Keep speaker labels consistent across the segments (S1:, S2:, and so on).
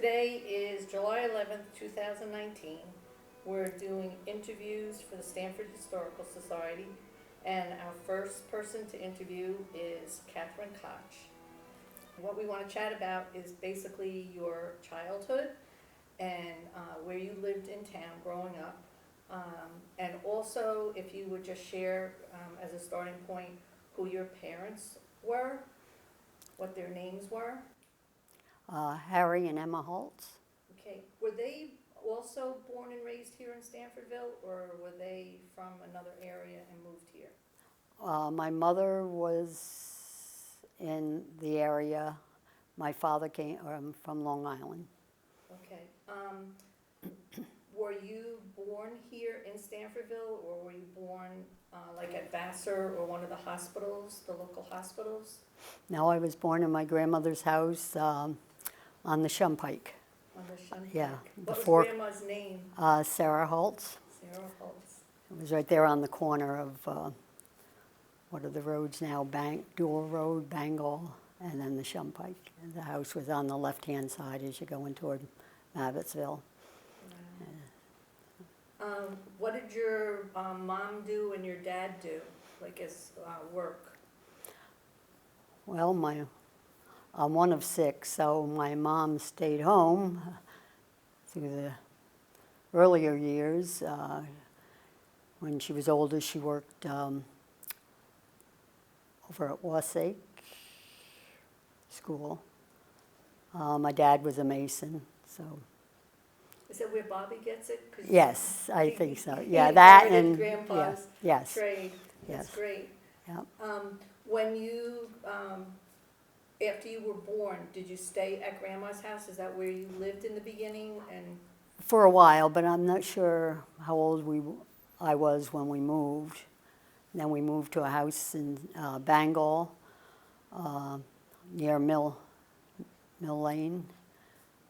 S1: Today is July 11th, 2019. We're doing interviews for the Stanford Historical Society, and our first person to interview is Katherine Koch. What we want to chat about is basically your childhood and where you lived in town growing up. And also, if you would just share as a starting point who your parents were, what their names were.
S2: Harry and Emma Holtz.
S1: Okay, were they also born and raised here in Stanfordville, or were they from another area and moved here?
S2: My mother was in the area. My father came from Long Island.
S1: Okay. Were you born here in Stanfordville, or were you born like at Vassar or one of the hospitals, the local hospitals?
S2: No, I was born in my grandmother's house on the Shumpike.
S1: On the Shunpike?
S2: Yeah.
S1: What was Grandma's name?
S2: Sarah Holtz.
S1: Sarah Holtz.
S2: It was right there on the corner of, what are the roads now? Dual Road, Bangor, and then the Shumpike. And the house was on the left-hand side as you go in toward Mabbittsville.
S1: What did your mom do and your dad do, like as work?
S2: Well, I'm one of six, so my mom stayed home through the earlier years. When she was older, she worked over at Wasake School. My dad was a mason, so.
S1: Is that where Bobby gets it?
S2: Yes, I think so. Yeah,
S1: he
S2: that
S1: inherited
S2: and
S1: Grandpa's
S2: yes,
S1: trade. That's
S2: yes.
S1: great.
S2: Yeah.
S1: When you, after you were born, did you stay at Grandma's house? Is that where you lived in the beginning? And
S2: For a while, but I'm not sure how old I was when we moved. Then we moved to a house in Bangor, near Mill Lane.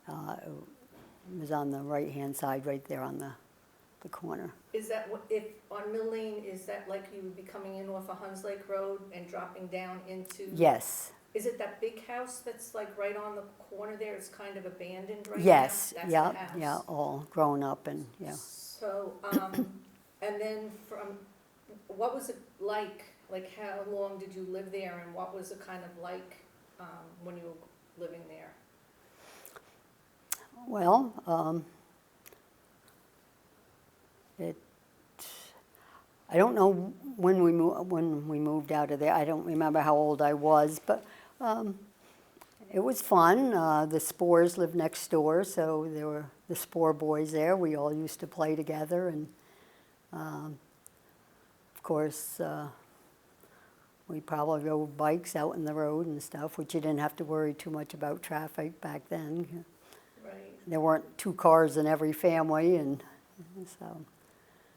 S2: It was on the right-hand side, right there on the corner.
S1: is that if on Mill Lane? Is that like you would be coming in off of Huns Lake Road and dropping down into?
S2: Yes.
S1: Is it that big house that's like right on the corner there? It's kind of abandoned right
S2: Yes.
S1: now? That's
S2: Yeah.
S1: the house.
S2: Yeah. All grown up and yeah.
S1: So, and then what was it like? Like, how long did you live there, and what was it kind of like when you were living there?
S2: Well, I don't know when we moved out of there. I don't remember how old I was, but it was fun. The Spiers lived next door, so there were the Spier boys there. We all used to play together, and of course, we probably rode bikes out in the road and stuff, which you didn't have to worry too much about traffic back then.
S1: Right.
S2: There weren't two cars in every family, and so.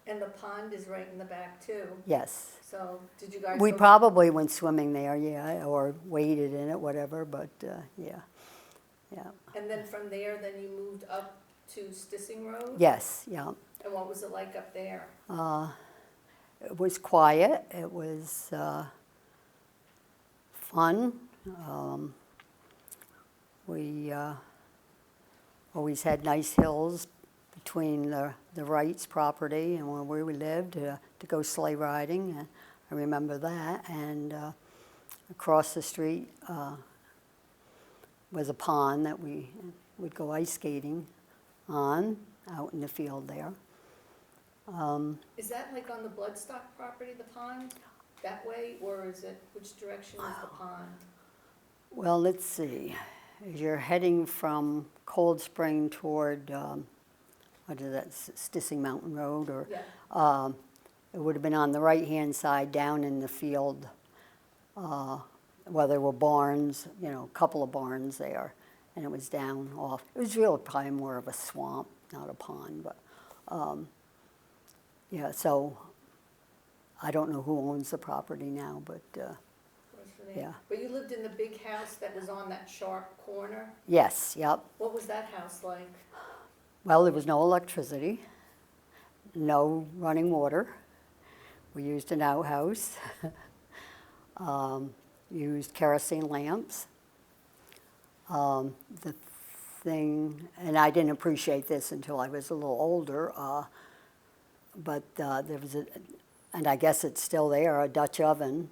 S1: And the pond is right in the back too.
S2: Yes.
S1: So did you guys?
S2: We
S1: go
S2: probably went swimming there, yeah, or waded in it, whatever, but yeah.
S1: And then from there, then you moved up to Stissing Road?
S2: Yes, yeah.
S1: And what was it like up there?
S2: It was quiet. It was fun. We always had nice hills between the Wrights' property and where we lived to go sleigh riding. I remember that. And across the street was a pond that we would go ice skating on out in the field there.
S1: Is that like on the Bloodstock property, the pond, that way, or is it, which direction is the pond?
S2: Well, let's see. As you're heading from Cold Spring toward, what is that, Stissing Mountain Road, or
S1: Yeah.
S2: It would have been on the right-hand side down in the field, where there were barns, a couple of barns there, and it was down off. It was really probably more of a swamp, not a pond, but yeah, so I don't know who owns the property now, but yeah.
S1: But you lived in the big house that was on that sharp corner?
S2: Yes, yep.
S1: What was that house like?
S2: Well, there was no electricity, no running water. We used an outhouse, used kerosene lamps. The thing, and I didn't appreciate this until I was a little older, but there was and I guess it's still there, a Dutch oven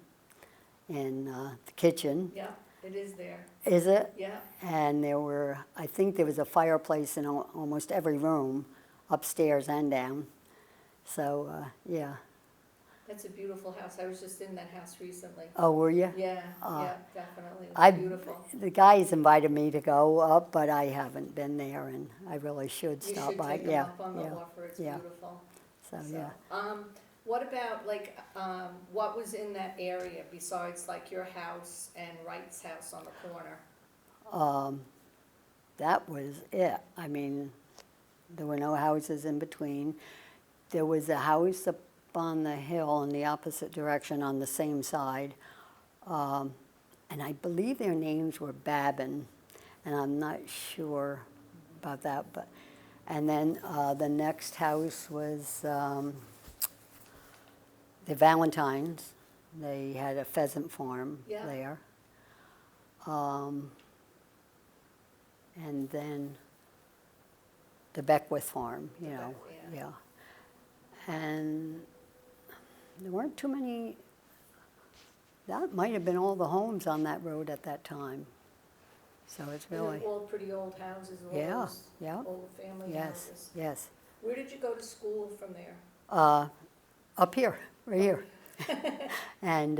S2: in the kitchen.
S1: Yeah, it is there.
S2: Is it?
S1: Yeah.
S2: And I think there was a fireplace in almost every room, upstairs and down. So, yeah.
S1: That's a beautiful house. I was just in that house recently.
S2: Oh, were you?
S1: Yeah, yeah, definitely. It's
S2: I
S1: beautiful.
S2: The guys invited me to go up, but I haven't been there, and I really should
S1: You
S2: stop
S1: should
S2: by.
S1: take them up on the
S2: yeah,
S1: offer. It's
S2: yeah.
S1: beautiful.
S2: So,
S1: So,
S2: yeah.
S1: what about what was in that area besides like your house and Wright's house on the corner?
S2: That was it. I mean, there were no houses in between. There was a house up on the hill in the opposite direction on the same side. And I believe their names were Babin, and I'm not sure about that. And then the next house was the Valentines. They had a pheasant farm there. And then the Beckwith farm, yeah. And there weren't too many. That might have been all the homes on that road at that time. So it's really.
S1: And they're all pretty old houses, all
S2: Yeah,
S1: those
S2: yeah.
S1: old family
S2: Yes,
S1: houses.
S2: yes.
S1: Where did you go to school from there?
S2: Up here, right here. And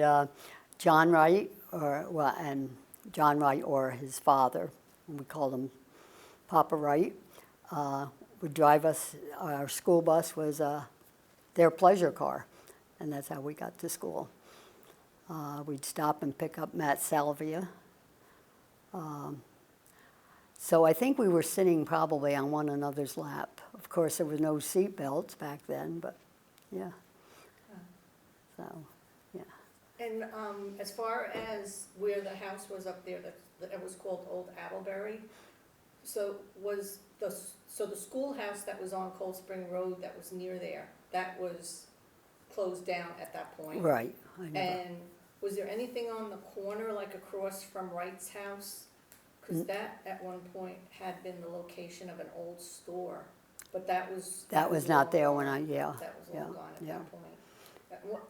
S2: John Wright, and John Wright or his father, we called him Papa Wright, would drive us. Our school bus was their pleasure car, and that's how we got to school. We'd stop and pick up Matt Salvia. So I think we were sitting probably on one another's lap. Of course, there was no seat belts back then, but yeah. So, yeah.
S1: And as far as where the house was up there, that was called Old Appleberry. So the schoolhouse that was on Cold Spring Road that was near there, that was closed down at that point.
S2: Right. I know.
S1: And was there anything on the corner, like across from Wright's house? Because that at one point had been the location of an old store, but that was
S2: not
S1: long
S2: there
S1: gone.
S2: when
S1: That was
S2: yeah,
S1: all gone at
S2: yeah.
S1: that point.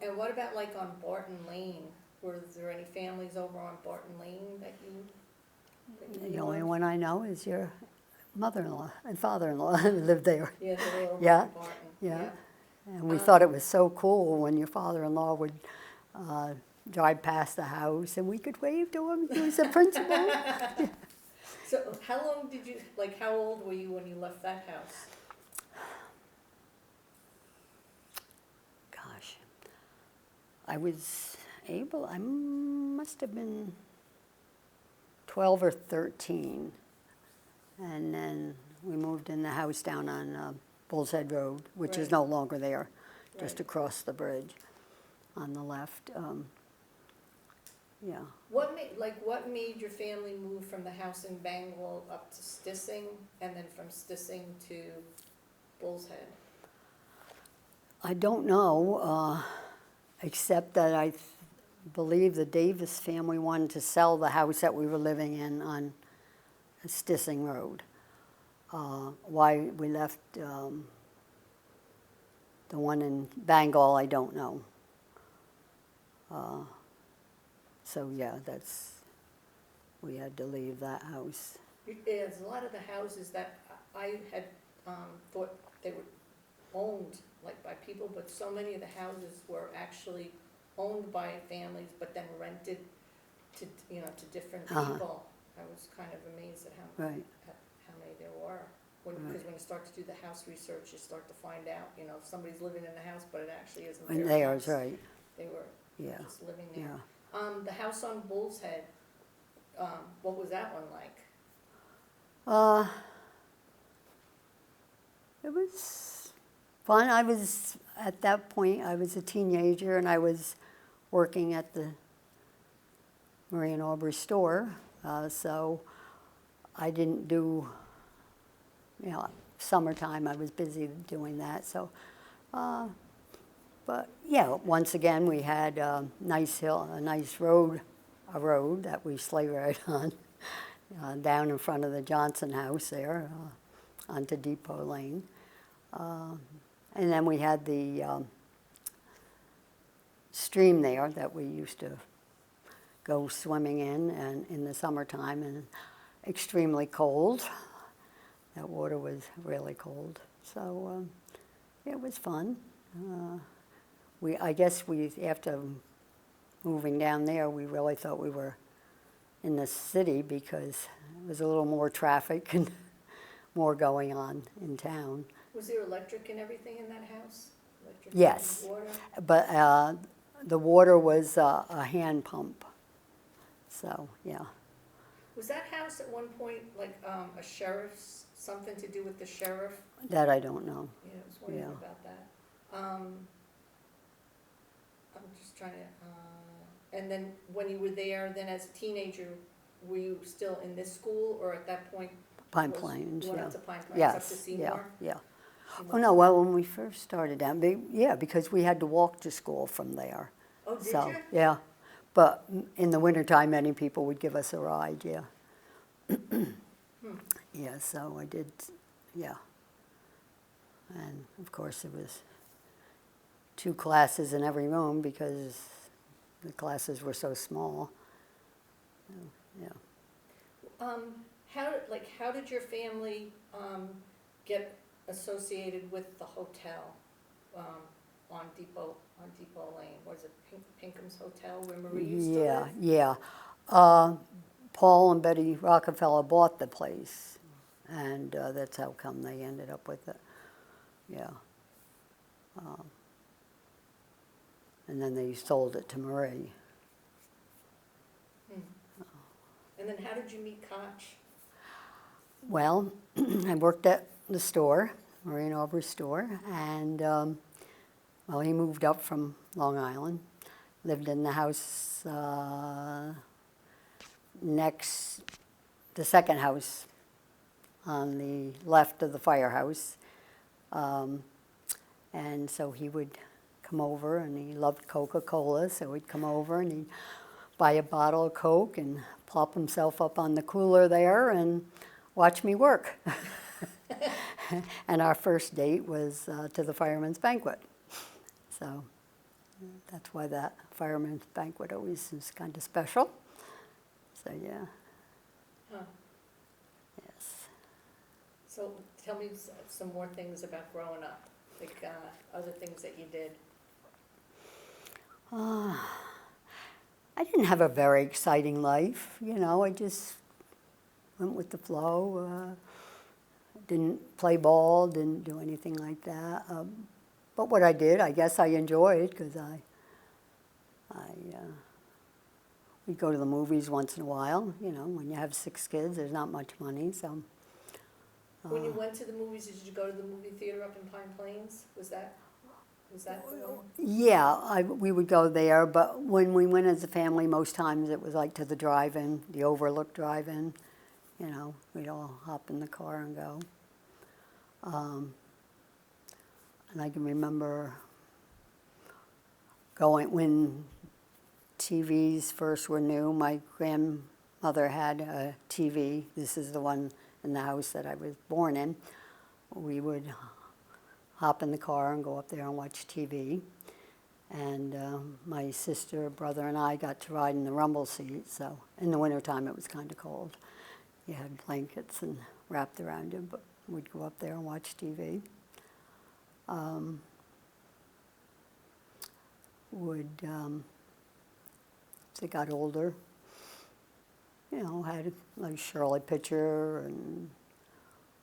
S1: And what about like on Barton Lane? Was there any families over on Barton Lane that you
S2: The
S1: know
S2: only
S1: of?
S2: one I know is your mother-in-law and father-in-law who lived there.
S1: Yeah, they were over
S2: Yeah,
S1: on Barton.
S2: yeah. And we thought it was so cool when your father-in-law would drive past the house and we could wave to him. He was the principal.
S1: So how long did you, like how old were you when you left that house?
S2: Gosh, I must have been 12 or 13. And then we moved in the house down on Bull's Head Road, which is
S1: Right.
S2: no longer there, just
S1: Right.
S2: across the bridge on the left. Yeah.
S1: What made your family move from the house in Bangor up to Stissing and then from Stissing to Bull's Head?
S2: I don't know, except that I believe the Davis family wanted to sell the house that we were living in on Stissing Road. Why we left the one in Bangor, I don't know. So yeah, we had to leave that house.
S1: There's a lot of the houses that I had thought they were owned like by people, but so many of the houses were actually owned by families, but then rented to different people. I was kind of amazed at how many there were. Because when you start to do the house research, you start to find out, somebody's living in the house, but it actually isn't their
S2: Theirs,
S1: house.
S2: right?
S1: They were just living there.
S2: Yeah.
S1: The house on Bull's Head, what was that one like?
S2: It was fun. At that point, I was a teenager and I was working at the Marie and Aubrey store. So I didn't do, summertime, I was busy doing that. So, but yeah, once again, we had a nice road that we sleigh ride on. down in front of the Johnson house there, onto Depot Lane. And then we had the stream there that we used to go swimming in, and in the summertime, and extremely cold. That water was really cold. So it was fun. I guess after moving down there, we really thought we were in the city because there was a little more traffic and more going on in town.
S1: Was there electric and everything in that house? Electric
S2: Yes,
S1: and water?
S2: but the water was a hand pump. So, yeah.
S1: Was that house at one point like a sheriff's, something to do with the sheriff?
S2: That I don't know.
S1: Yeah, I was wondering
S2: Yeah.
S1: about that. I'm just trying to, and then when you were there, then as a teenager, were you still in this school, or at that point?
S2: Pine Plains,
S1: You went
S2: yeah.
S1: up to Pine Plains, up to
S2: Yes, yeah,
S1: Seymour?
S2: yeah.
S1: Seymour?
S2: Oh, no, well, when we first started down, yeah, because we had to walk to school from there.
S1: Oh, did
S2: So,
S1: you?
S2: yeah. But in the wintertime, many people would give us a ride, yeah. Yeah, so I did, yeah. And, of course, there was 2 classes in every room because the classes were so small. Yeah.
S1: How did your family get associated with the hotel on Depot Lane? Was it Pinkham's Hotel where Marie used to live?
S2: Yeah. Paul and Betty Rockefeller bought the place, and that's how come they ended up with it. Yeah. And then they sold it to Marie.
S1: And then how did you meet Koch?
S2: Well, I worked at the store, Marie and Aubrey's store, and well, he moved up from Long Island, lived in the house the second house on the left of the firehouse. And so he would come over, and he loved Coca-Cola, so he'd come over and he'd buy a bottle of Coke and plop himself up on the cooler there and watch me work. And our first date was to the fireman's banquet. So that's why that fireman's banquet always is kind of special. So, yeah.
S1: Huh.
S2: Yes.
S1: So tell me some more things about growing up, like other things that you did.
S2: I didn't have a very exciting life, you know. I just went with the flow. Didn't play ball, didn't do anything like that. But what I did, I guess I enjoyed, because we'd go to the movies once in a while. You know, when you have 6 kids, there's not much money, so.
S1: When you went to the movies, did you go to the movie theater up in Pine Plains? Was that the one?
S2: Yeah, we would go there, but when we went as a family, most times it was like to the drive-in, the Overlook drive-in. You know, we'd all hop in the car and go. And I can remember going when TVs first were new. My grandmother had a TV. This is the one in the house that I was born in. We would hop in the car and go up there and watch TV. And my sister, brother, and I got to ride in the rumble seat. So in the wintertime, it was kind of cold. You had blankets and wrapped around you, but we'd go up there and watch TV. As I got older, you know, had like Shirley Pitcher and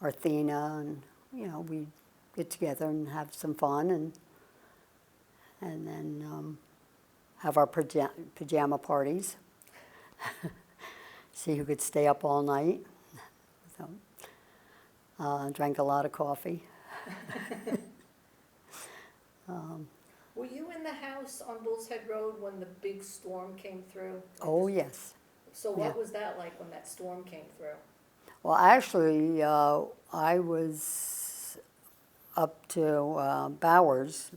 S2: Arthena, and you know, we'd get together and have some fun, and then have our pajama parties. See who could stay up all night. So, drank a lot of coffee.
S1: Were you in the house on Bull's Head Road when the big storm came through?
S2: Oh, yes.
S1: So what
S2: Yeah.
S1: was that like when that storm came through?
S2: Well, actually, I was up to Bowers,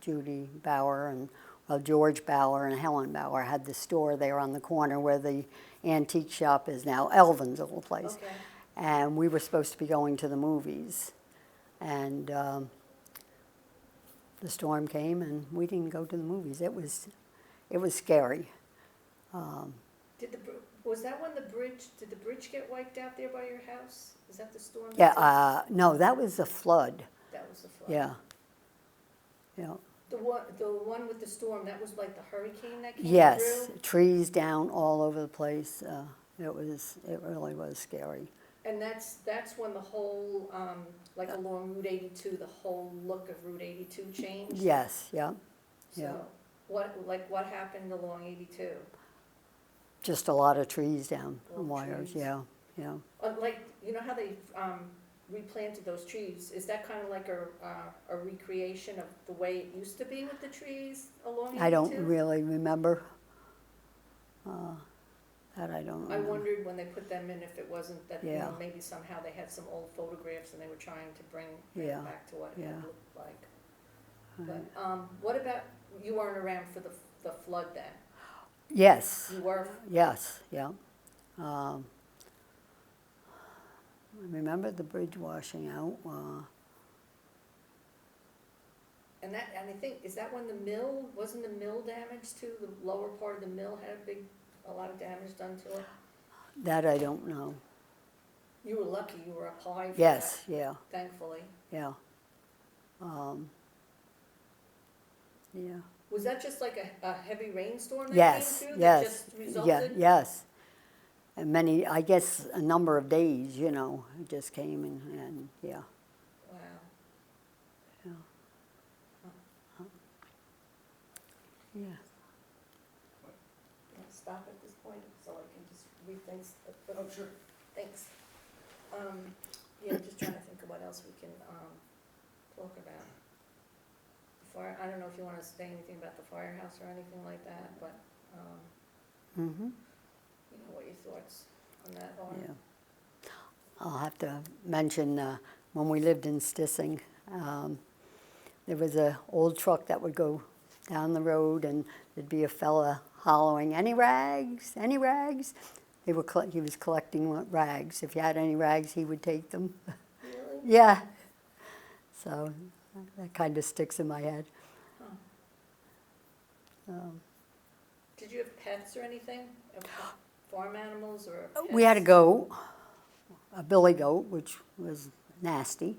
S2: Judy Bower, and well, George Bauer and Helen Bauer had the store there on the corner where the antique shop is now, Elvin's old place.
S1: Okay.
S2: And we were supposed to be going to the movies. And the storm came and we didn't go to the movies. It was scary.
S1: Was that when did the bridge get wiped out there by your house? Is that the storm?
S2: Yeah, no, that was the flood.
S1: That was the flood.
S2: Yeah. Yeah.
S1: The one with the storm, that was like the hurricane that came
S2: Yes,
S1: through?
S2: trees down all over the place. It really was scary.
S1: And that's when the whole, like along Route 82, the whole look of Route 82 changed?
S2: Yes, yeah. Yeah.
S1: So, what happened along 82?
S2: Just a lot of trees down,
S1: All
S2: wires,
S1: trees.
S2: yeah, yeah.
S1: Like, you know how they replanted those trees? Is that kind of like a recreation of the way it used to be with the trees along 82?
S2: I don't really remember. That I don't
S1: I
S2: remember.
S1: wondered when they put them in if it wasn't that, you
S2: Yeah.
S1: know, maybe somehow they had some old photographs and they were trying to bring
S2: Yeah.
S1: it back to what it
S2: Yeah.
S1: looked like.
S2: Right.
S1: But what about, you weren't around for the flood then?
S2: Yes,
S1: You were?
S2: yes, yeah. I remember the bridge washing out.
S1: And I think, is that when wasn't the mill damaged too? The lower part of the mill had a lot of damage done to it?
S2: That I don't know.
S1: You were lucky, you were up high for that,
S2: Yes, yeah,
S1: thankfully.
S2: yeah. Yeah.
S1: Was that just like a heavy rainstorm that
S2: Yes,
S1: came through
S2: yes,
S1: that just
S2: yeah,
S1: resulted?
S2: yes. And I guess a number of days, you know, it just came and yeah.
S1: Wow.
S2: Yeah. Yeah.
S1: Can I stop at this point so I can just read things?
S3: Oh, sure.
S1: Thanks. Yeah, just trying to think of what else we can talk about. I don't know if you want to say anything about the firehouse or anything like that, but
S2: Mm-hmm.
S1: you know what your thoughts on that are.
S2: Yeah. I'll have to mention when we lived in Stissing, there was an old truck that would go down the road and there'd be a fella hollering, "Any rags? Any rags?" He was collecting rags. If you had any rags, he would take them.
S1: Really?
S2: Yeah. So that kind of sticks in my head.
S1: Huh. Did you have pets or anything? Farm animals or pets?
S2: We had a goat, a billy goat, which was nasty.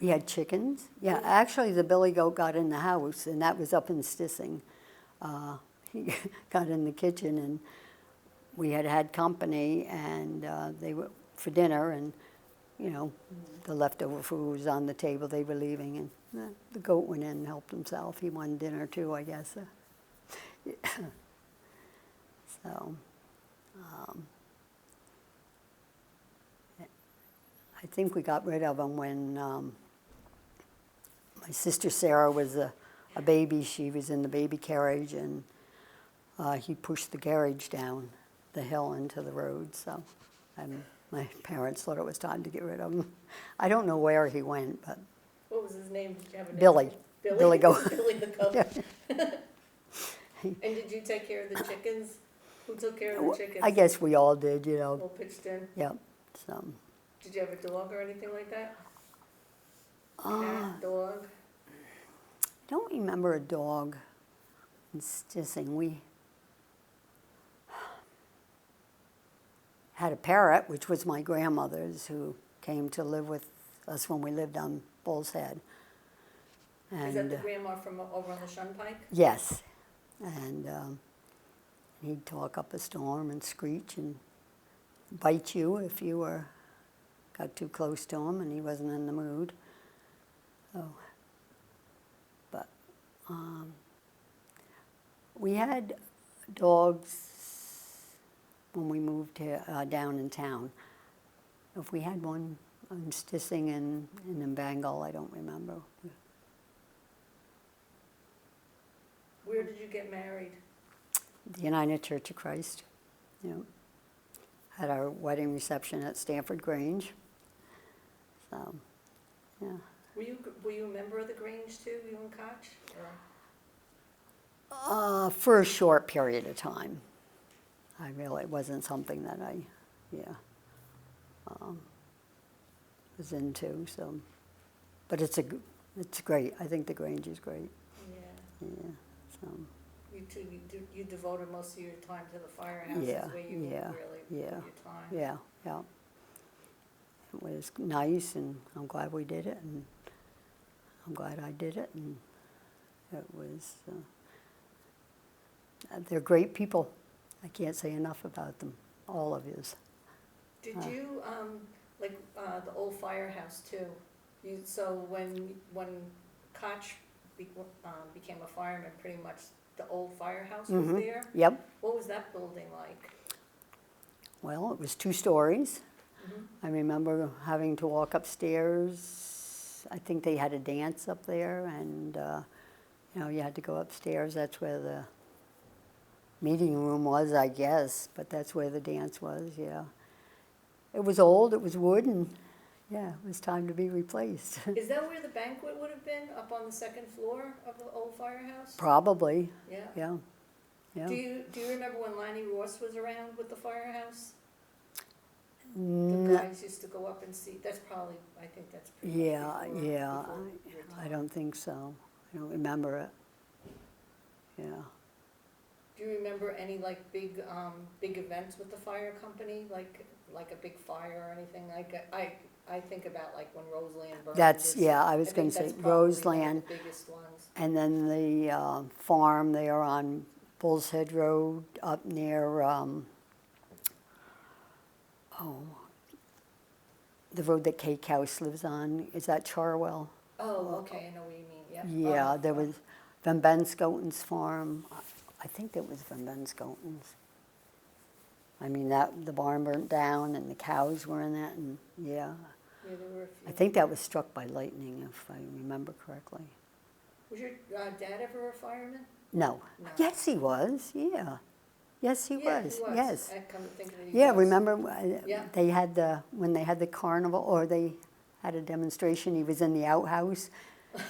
S2: We had chickens. Yeah, actually the billy goat got in the house, and that was up in Stissing. He got in the kitchen, and we had company, and they were for dinner, and you know, the leftover food was on the table. They were leaving, and the goat went in and helped himself. He wanted dinner too, I guess. So, I think we got rid of him when my sister Sarah was a baby. She was in the baby carriage, and he pushed the carriage down the hill into the road. So, my parents thought it was time to get rid of him. I don't know where he went, but
S1: What was his name? Did you have a name?
S2: Billy.
S1: Billy?
S2: Billy Goat.
S1: Billy the goat.
S2: Yeah.
S1: And did you take care of the chickens? Who took care of the chickens?
S2: I guess we all did, you know.
S1: All pitched in?
S2: Yep. So,
S1: Did you have a dog or anything like that? Cat, dog?
S2: don't remember a dog in Stissing. We had a parrot, which was my grandmother's, who came to live with us when we lived on Bull's Head. And,
S1: Is that the grandma from over on the Shunpike?
S2: yes. And he'd talk up a storm and screech and bite you if you got too close to him and he wasn't in the mood. So, but we had dogs when we moved here down in town. If we had one in Stissing and in Bengal, I don't remember.
S1: Where did you get married?
S2: The United Church of Christ. Yeah. Had our wedding reception at Stanford Grange. So, yeah.
S1: Were you a member of the Grange too, you and Koch?
S2: For a short period of time. It wasn't something that I, was into, so. But it's great. I think the Grange is great.
S1: Yeah.
S2: Yeah, so.
S1: You devoted most of your time to the firehouse,
S2: Yeah,
S1: is where you
S2: yeah,
S1: really
S2: yeah,
S1: put your time.
S2: Yeah, yeah. It was nice, and I'm glad we did it, and I'm glad I did it, and it was, they're great people. I can't say enough about them, all of yous.
S1: Did you, the old firehouse too, so when Koch became a fireman, pretty much the old firehouse was there?
S2: Yep.
S1: What was that building like?
S2: Well, it was 2 stories. I remember having to walk upstairs. I think they had a dance up there, and you had to go upstairs. That's where the meeting room was, I guess, but that's where the dance was, yeah. It was old, it was wood, and yeah, it was time to be replaced.
S1: Is that where the banquet would have been, up on the 2nd floor of the old firehouse?
S2: Probably,
S1: Yeah.
S2: yeah, yeah.
S1: Do you remember when Lonnie Ross was around with the firehouse? The
S2: No,
S1: guys used to go up and see, I think that's pretty
S2: yeah,
S1: much before
S2: yeah,
S1: your
S2: I
S1: time.
S2: don't think so. I don't remember it. Yeah.
S1: Do you remember any big events with the fire company, like a big fire or anything? I think about when Roseland burned.
S2: I was going to say Roseland,
S1: the biggest ones.
S2: and then the farm there on Bull's Head Road up near, the road that Kate House lives on. Is that Charwell?
S1: Oh, okay, I know what you mean, yeah.
S2: Yeah, there was Van Benscoten's farm. I think it was Van Benscoten's. I mean, the barn burnt down and the cows were in it, and yeah.
S1: Yeah, there were a few.
S2: I think that was struck by lightning, if I remember correctly.
S1: Was your dad ever a fireman?
S2: No.
S1: No.
S2: Yes, he was, yeah. Yes, he
S1: Yeah,
S2: was,
S1: he was.
S2: yes.
S1: I come to think of it, he
S2: Yeah,
S1: was.
S2: remember
S1: Yeah.
S2: when they had the carnival, or they had a demonstration, he was in the outhouse,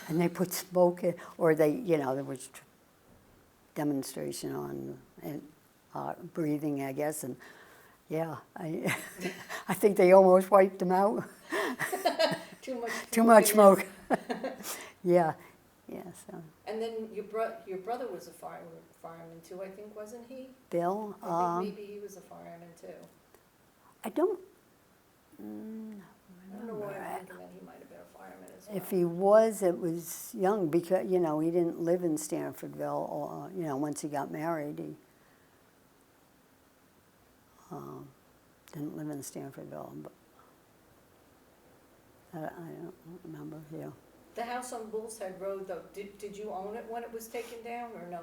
S2: and they put smoke in, or there was demonstration on breathing, I guess, and yeah, I think they almost wiped him out.
S1: Too much
S2: smoke. Yeah, so.
S1: And then your brother was a fireman too, I think, wasn't he?
S2: Bill?
S1: I think maybe he was a fireman too.
S2: I don't
S1: I don't know why I'm thinking that he might have been a fireman as well.
S2: If he was, it was young, because, he didn't live in Stanfordville, or, once he got married, he didn't live in Stanfordville, but I don't remember, yeah.
S1: The house on Bull's Head Road, though, did you own it when it was taken down, or no,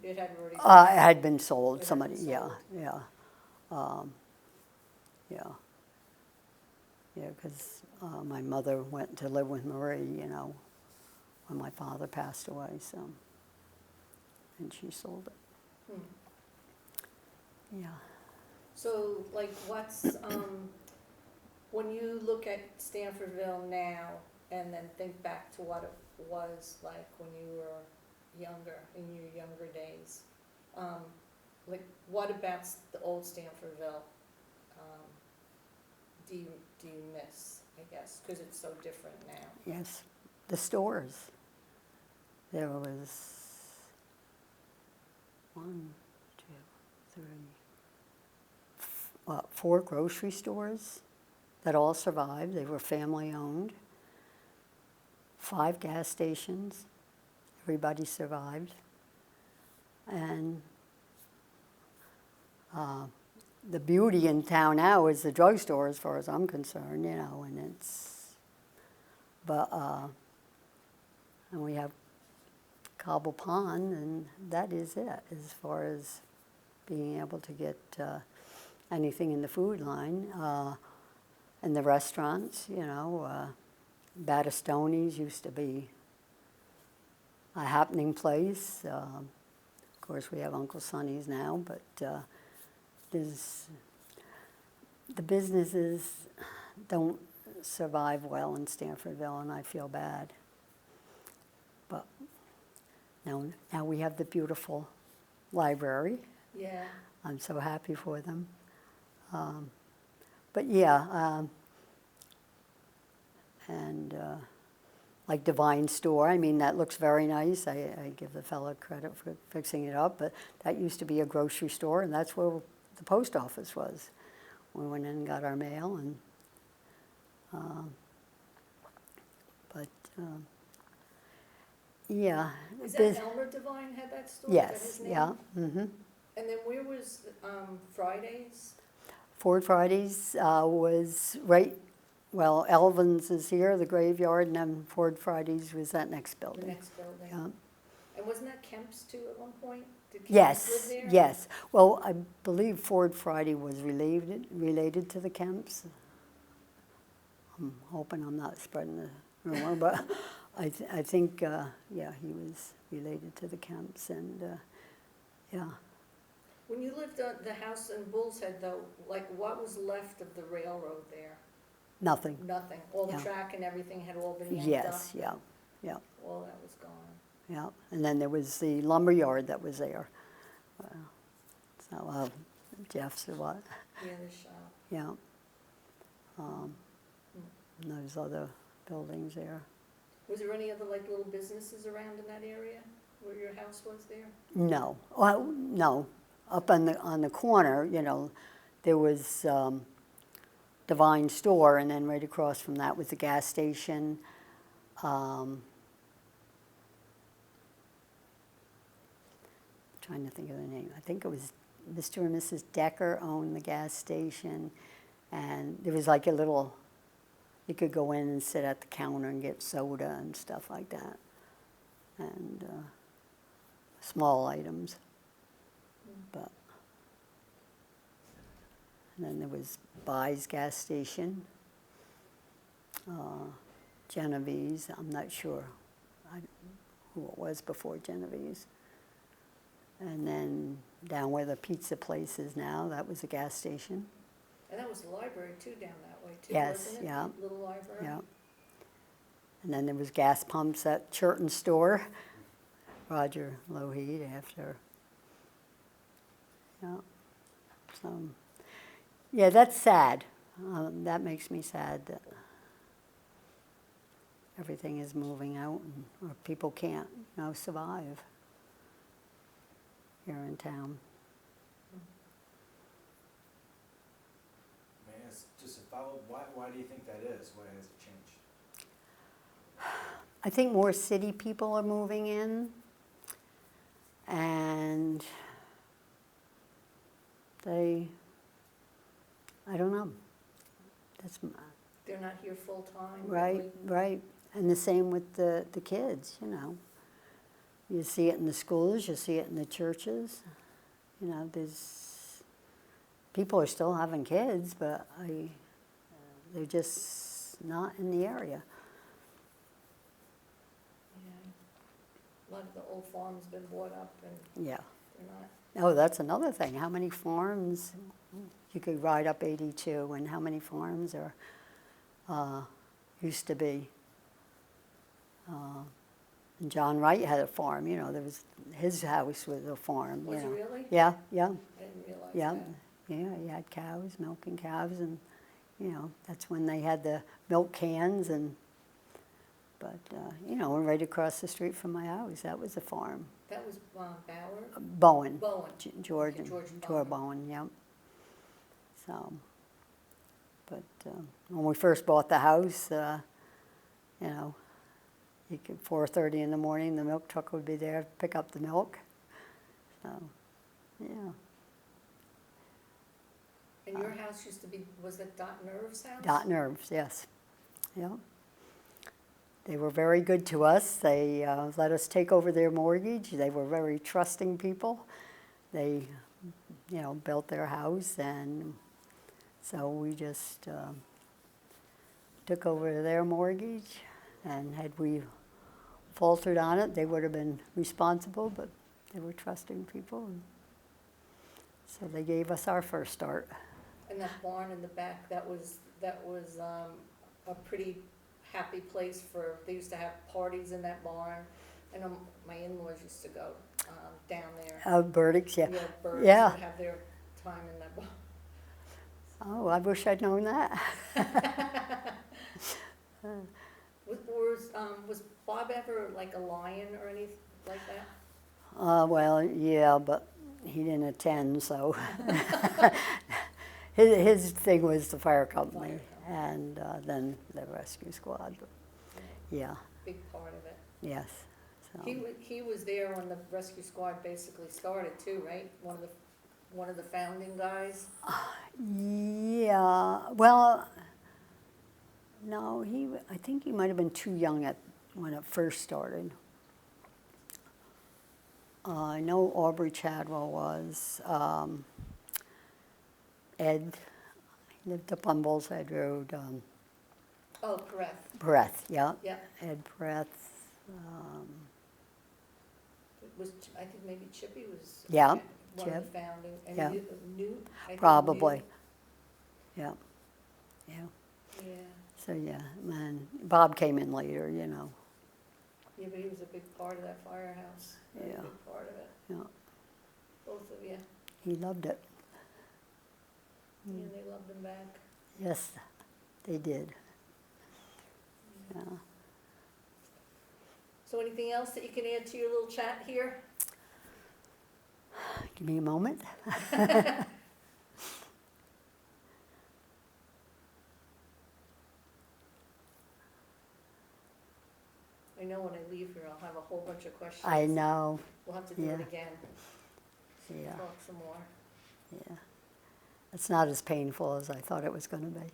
S1: it had already?
S2: It had been sold,
S1: It had
S2: somebody,
S1: been
S2: yeah,
S1: sold.
S2: yeah. Yeah, because my mother went to live with Marie, when my father passed away, so, and she sold it. Yeah.
S1: So, what's, when you look at Stanfordville now, and then think back to what it was like when you were younger, in your younger days, what about the old Stanfordville do you miss, I guess, because it's so different now?
S2: Yes, the stores. There was 4 grocery stores that all survived. They were family owned. 5 gas stations. Everybody survived. And the beauty in town now is the drugstore, as far as I'm concerned, and it's, but, and we have Cobble Pond, and that is it, as far as being able to get anything in the food line. And the restaurants, Battistoni's used to be a happening place. Of course, we have Uncle Sonny's now, but the businesses don't survive well in Stanfordville, and I feel bad. But now we have the beautiful library.
S1: Yeah.
S2: I'm so happy for them. But yeah, and like Divine Store, I mean, that looks very nice. I give the fellow credit for fixing it up, but that used to be a grocery store, and that's where the post office was. We went in and got our mail, and yeah.
S1: Is that Elmer Devine had that store? Is that
S2: Yes,
S1: his name?
S2: yeah. Mm-hmm.
S1: And then where was Fridays?
S2: Ford Fridays was right, well, Elvin's is here, the graveyard, and then Ford Fridays was that next
S1: The
S2: building.
S1: next building.
S2: Yeah.
S1: And wasn't that Kemp's too at one point? Did Kemp's
S2: Yes,
S1: live there?
S2: yes. Well, I believe Ford Friday was related to the Kemps. I'm hoping I'm not spreading the rumor, but I think, yeah, he was related to the Kemps, and yeah.
S1: When you lived on the house in Bull's Head, though, like what was left of the railroad there?
S2: Nothing.
S1: Nothing. All the
S2: Yeah.
S1: track and everything had all been yanked
S2: Yes,
S1: up?
S2: yeah, yeah,
S1: All that was gone.
S2: yeah. And then there was the lumber yard that was there. So Jeff's or what?
S1: Yeah, the shop.
S2: Yeah. And those other buildings there.
S1: Was there any other like little businesses around in that area where your house was there?
S2: No, well, no. Up on the corner, you know, there was Divine Store, and then right across from that was the gas station. Trying to think of the name. I think it was Mr. and Mrs. Decker owned the gas station, and there was like a little, you could go in and sit at the counter and get soda and stuff like that, and small items. But and then there was Buy's gas station, Genevieve's. I'm not sure who it was before Genevieve's. And then down where the pizza place is now, that was a gas station.
S1: And that was the library too down that way too,
S2: Yes,
S1: wasn't it?
S2: yeah.
S1: The little library?
S2: Yeah. And then there was gas pumps at Churton Store. Roger Lougheed after. Yeah. So, yeah, that's sad. That makes me sad that everything is moving out, and, or people can't, survive here in town.
S3: May I ask, just a follow, why do you think that is? Why has it changed?
S2: I think more city people are moving in, and I don't know. That's
S1: They're not here full-time?
S2: right, right. And the same with the kids, You see it in the schools, you see it in the churches. People are still having kids, but they're just not in the area.
S1: Yeah. A lot of the old farms been bought up and
S2: Yeah.
S1: they're not.
S2: Oh, that's another thing. How many farms, you could ride up 82, and how many farms used to be. And John Wright had a farm, there was, his house was a farm,
S1: Was it really?
S2: Yeah, yeah,
S1: I didn't realize
S2: yeah.
S1: that.
S2: Yeah, he had cows, milking cows, and, that's when they had the milk cans, but right across the street from my house, that was a farm.
S1: That was Bauer?
S2: Bowen.
S1: Bowen.
S2: George
S1: Okay, George
S2: Bowen.
S1: Bowen.
S2: Yeah. So, but when we first bought the house, you could 4:30 in the morning, the milk truck would be there to pick up the milk. So, yeah.
S1: And your house used to be, was that Dot Nerve's house?
S2: Dot Nerves, yes. Yeah. They were very good to us. They let us take over their mortgage. They were very trusting people. They, built their house, and so we just took over their mortgage. And had we faltered on it, they would have been responsible, but they were trusting people. And so they gave us our first start.
S1: And that barn in the back, that was a pretty happy place for, they used to have parties in that barn. I know my in-laws used to go down there.
S2: Burdicks, yeah.
S1: Yeah, birds
S2: Yeah.
S1: would have their time in that barn.
S2: Oh, I wish I'd known that.
S1: Was Bob ever like a lion or anything like that?
S2: Well, yeah, but he didn't attend, so. His thing was the fire company, and then the rescue squad. But, yeah,
S1: Big part of it.
S2: yes. So.
S1: He was there when the rescue squad basically started too, right? One of the founding guys.
S2: Yeah, well, no, I think he might have been too young when it first started. I know Aubrey Chadwell was. Ed, he lived up on Bull's Head Road.
S1: Oh, correct.
S2: Breath, yeah.
S1: Yeah.
S2: Ed Breath.
S1: I think maybe Chippy was.
S2: Yeah,
S1: one
S2: Chip.
S1: of the founding. And
S2: Yeah.
S1: Newt. I think
S2: Probably.
S1: Newt.
S2: Yeah. Yeah.
S1: Yeah.
S2: So, yeah, man, Bob came in later, you know.
S1: Yeah, but he was a big part of that firehouse. Very
S2: Yeah.
S1: big part of it.
S2: Yeah.
S1: Both of you.
S2: He loved it.
S1: And they loved him back.
S2: Yes, they did. Yeah.
S1: So anything else that you can add to your little chat here?
S2: Give me a moment.
S1: I know when I leave here, I'll have a whole bunch of questions.
S2: I know.
S1: We'll have to do
S2: Yeah.
S1: it again.
S2: Yeah.
S1: Talk some more.
S2: Yeah. It's not as painful as I thought it was going to be.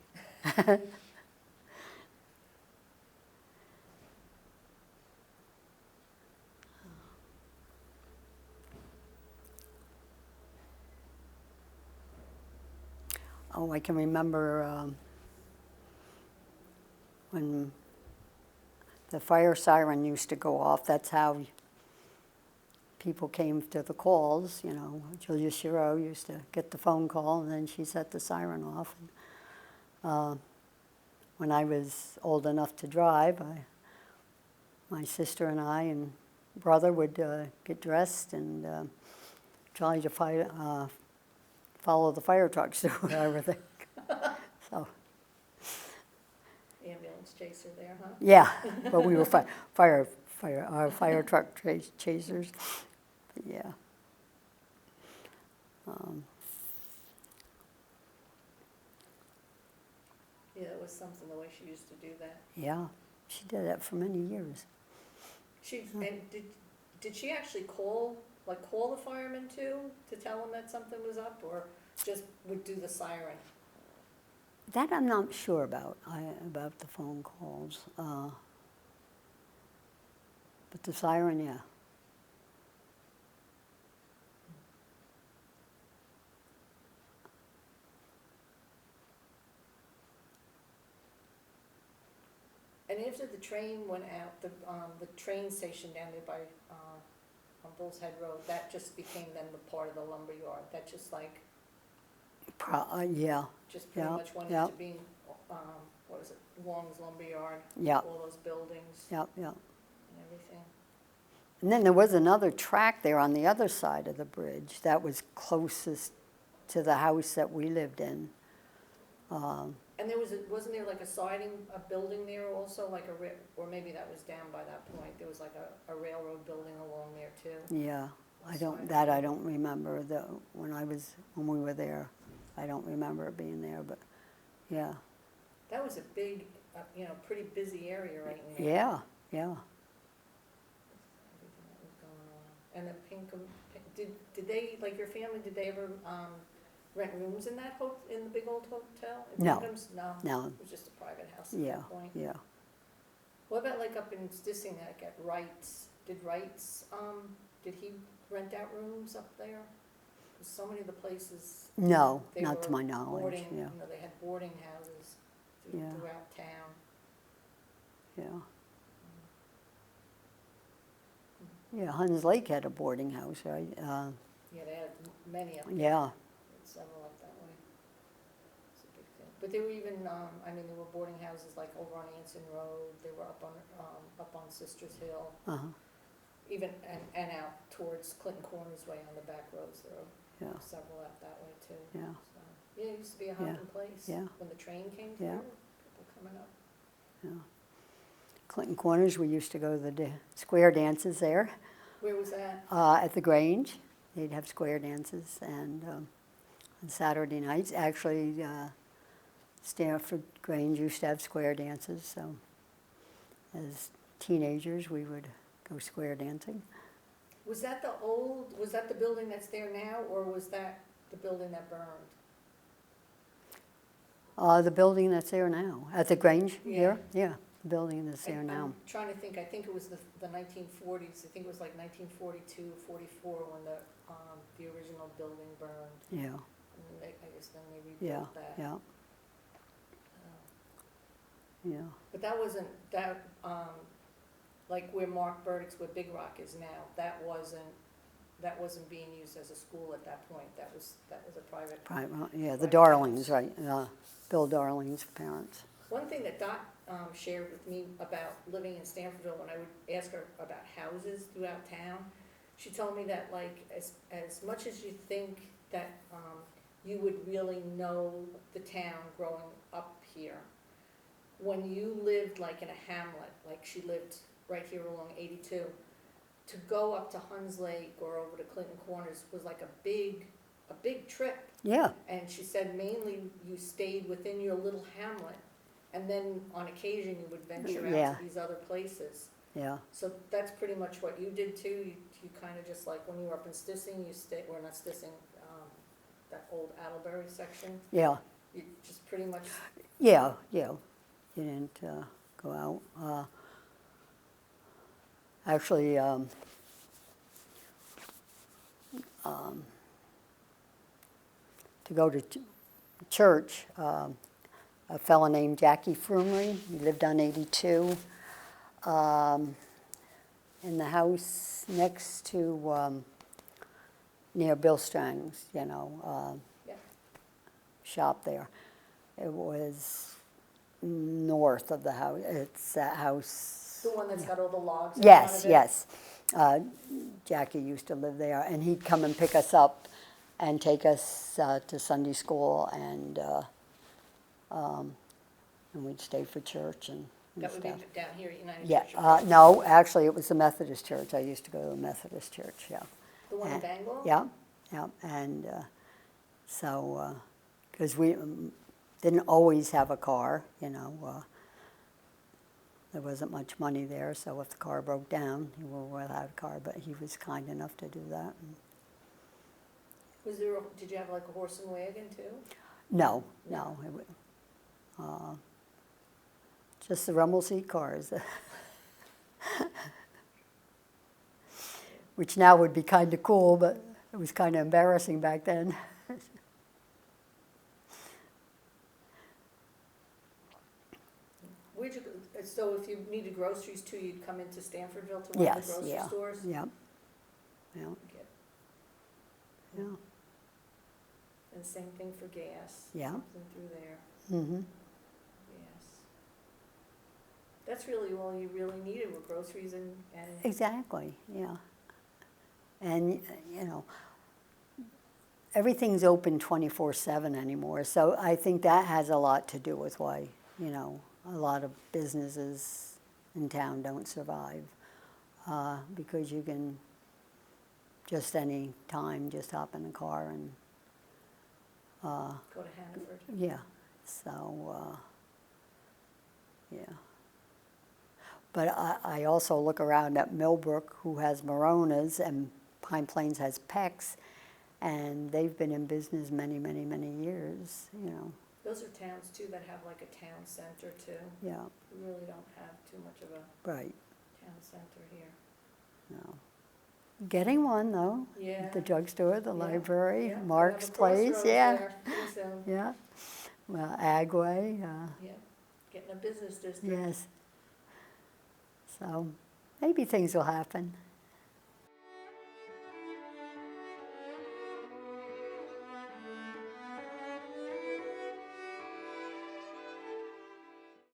S2: Oh, I can remember when the fire siren used to go off. That's how people came to the calls, you know. Julia Shiro used to get the phone call, and then she set the siren off. When I was old enough to drive, my sister and I and brother would get dressed and try to follow the fire trucks to everything. So,
S1: Ambulance chaser there, huh?
S2: yeah, but we were fire truck chasers. But yeah.
S1: Yeah, it was something the way she used to do that.
S2: Yeah, she did that for many years.
S1: And did she actually call the firemen too, to tell them that something was up, or just would do the siren?
S2: That I'm not sure about, about the phone calls. But the siren, yeah.
S1: And after the train went out, the train station down there by, on Bull's Head Road, that just became then the part of the lumber yard, that just like,
S2: Yeah,
S1: just pretty
S2: Yeah,
S1: much went
S2: yeah.
S1: into being, what is it, Wong's Lumber Yard?
S2: yeah,
S1: All those buildings
S2: yeah.
S1: and everything.
S2: And then there was another track there on the other side of the bridge that was closest to the house that we lived in.
S1: And there wasn't there like a building there also, like or maybe that was down by that point, there was like a railroad building along there too?
S2: Yeah, I
S1: Siding.
S2: don't remember when we were there. I don't remember it being there, but yeah.
S1: That was a big, pretty busy area right now.
S2: Yeah, yeah.
S1: Everything that was going on. And the Pinkham, did they, like your family, did they ever rent rooms in in the big old hotel? In
S2: No.
S1: Pinkham's? No.
S2: No.
S1: It was just a private house at
S2: Yeah,
S1: that point.
S2: yeah.
S1: What about like up in Stissing, like at Wright's? Did Wright's, did he rent out rooms up there? 'Cause so many of the places.
S2: No,
S1: they
S2: not to
S1: were
S2: my knowledge,
S1: boarding,
S2: yeah.
S1: they had boarding houses
S2: Yeah.
S1: throughout town.
S2: Yeah. Yeah, Huns Lake had a boarding house, right?
S1: Yeah, they had many up there.
S2: Yeah,
S1: Several up that way. It's a big thing. But there were even, I mean, there were boarding houses like over on Anson Road, they were up on Sisters Hill,
S2: Uh-huh.
S1: even, and out towards Clinton Corners Way on the back roads, there
S2: Yeah.
S1: were several out that way too.
S2: Yeah.
S1: So, yeah, it used to be a hopping place.
S2: Yeah.
S1: When the train came
S2: Yeah.
S1: through, people coming up.
S2: Yeah. Clinton Corners, we used to go to the square dances there.
S1: Where was that?
S2: At the Grange, they'd have square dances, and on Saturday nights, actually, Stanford Grange used to have square dances, so as teenagers, we would go square dancing.
S1: Was that the building that's there now, or was that the building that burned?
S2: The building that's there now, at the Grange
S1: Yeah.
S2: here, yeah, the building that's there now.
S1: I'm trying to think, I think it was the 1940s, I think it was like 1942, 44 when the original building burned.
S2: Yeah,
S1: And then I guess then they
S2: yeah,
S1: rebuilt that.
S2: yeah, yeah.
S1: But that wasn't, like where Mark Burdick's, where Big Rock is now, that wasn't being used as a school at that point. That was a private.
S2: Yeah, the
S1: private
S2: Darlings,
S1: house.
S2: right, Bill Darling's parents.
S1: One thing that Dot shared with me about living in Stanfordville, when I would ask her about houses throughout town, she told me that like as much as you think that you would really know the town growing up here, when you lived like in a hamlet, like she lived right here along 82, to go up to Huns Lake or over to Clinton Corners was like a big trip.
S2: Yeah,
S1: And she said mainly you stayed within your little hamlet, and then on occasion you would venture
S2: Yeah.
S1: out to these other places.
S2: yeah,
S1: So that's pretty much what you did too. You kind of just like when you were up in Stissing, you stayed, or not Stissing, that old Attleboro section.
S2: yeah,
S1: You just pretty much.
S2: yeah, yeah. You didn't go out. Actually, to go to church, a fellow named Jackie Frumley, he lived on 82, in the house next to, near Bill Strang's,
S1: Yeah.
S2: shop there. It was north of the house. It's that house.
S1: The one that's got all the logs in front
S2: Yes,
S1: of it?
S2: yes. Jackie used to live there, and he'd come and pick us up and take us to Sunday school, and we'd stay for church and
S1: That would be
S2: stuff.
S1: down here at United
S2: Yeah,
S1: Church of Christ.
S2: no, actually, it was the Methodist church. I used to go to the Methodist church, yeah.
S1: The one in
S2: And-
S1: Bangor?
S2: Yeah, yeah, and so, because we didn't always have a car, there wasn't much money there, so if the car broke down, we were without a car, but he was kind enough to do that.
S1: Did you have like a horse and wagon too?
S2: No, just the rumble seat cars. Which now would be kind of cool, but it was kind of embarrassing back then.
S1: Where'd you go? So if you needed groceries too, you'd come into Stanfordville to one of the
S2: Yes,
S1: grocery
S2: yeah,
S1: stores?
S2: yeah, yeah,
S1: Get-
S2: yeah.
S1: And same thing for gas.
S2: Yeah.
S1: Something through there,
S2: Mm-hmm.
S1: yes. That's really all you really needed were groceries and
S2: Exactly, yeah. And, everything's open 24/7 anymore, so I think that has a lot to do with why, a lot of businesses in town don't survive. Because you can just any time just hop in the car and,
S1: go to Hannaford.
S2: yeah, so, yeah. But I also look around at Millbrook, who has Moronas, and Pine Plains has Peck's, and they've been in business many, many, many years,
S1: Those are towns too that have like a town center too.
S2: Yeah,
S1: We really don't have too much of a
S2: right,
S1: town center here.
S2: no. Getting one, though.
S1: Yeah.
S2: The drugstore, the
S1: Yeah,
S2: library,
S1: yeah.
S2: Mark's
S1: We'll have a
S2: Place,
S1: Crossroads
S2: yeah,
S1: there pretty soon.
S2: yeah. Well, Agway,
S1: Yeah, getting a business district.
S2: yes. So, maybe things will happen.